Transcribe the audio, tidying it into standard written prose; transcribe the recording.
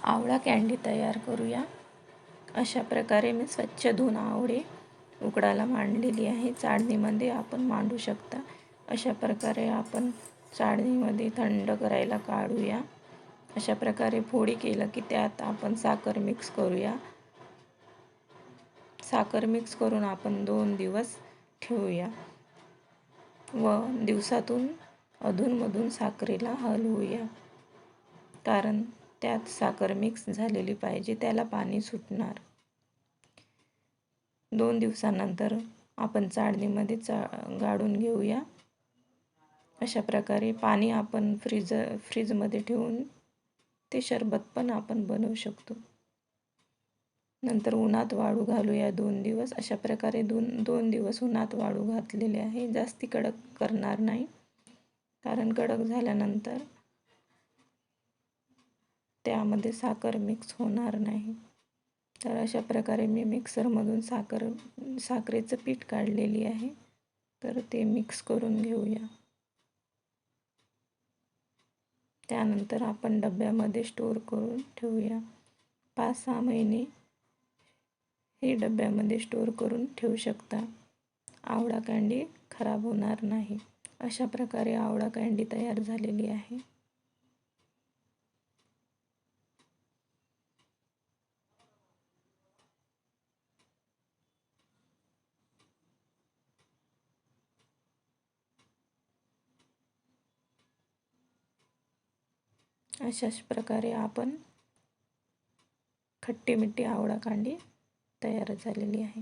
आवळा कँडी तयार करूया। अशा प्रकारे मी स्वच्छ धुवून आवळे उकडायला मांडलेली आहे। चाळणीमध्ये आपण मांडू शकता। अशा प्रकारे आपण चाळणीमध्ये थंड करायला काढूया। अशा प्रकारे फोडी केलं की त्यात आपण साखर मिक्स करूया। साखर मिक्स करून आपण 2 दिवस ठेवूया व दिवसातून अधूनमधून साखरेला हलवूया, कारण त्यात साखर मिक्स झालेली पाहिजे, त्याला पाणी सुटणार। 2 दिवसानंतर आपण चाळणीमध्ये गाळून घेऊया। अशा प्रकारे पाणी आपण फ्रीजमध्ये ठेवून ते शरबत पण आपण बनवू शकतो। नंतर उन्हात वाळू घालूया 2 दिवस। अशा प्रकारे 2 दिवस उन्हात वाळू घातलेले आहे। जास्ती कडक करणार नाही, कारण कडक झाल्यानंतर त्यामध्ये साखर मिक्स होणार नाही। तर अशा प्रकारे मी मिक्सरमधून साखरेचं पीठ काढलेली आहे, तर ते मिक्स करून घेऊया। त्यानंतर आपण डब्यामध्ये स्टोर करून ठेवूया। 5-6 महिने हे डब्यामध्ये स्टोर करून ठेवू शकता। आवळा कँडी खराब होणार नाही। अशा प्रकारे आवळा कँडी तयार झालेली आहे। अशाच प्रकारे आपण खट्टी मिठी आवळा कँडी तयार झालेली आहे।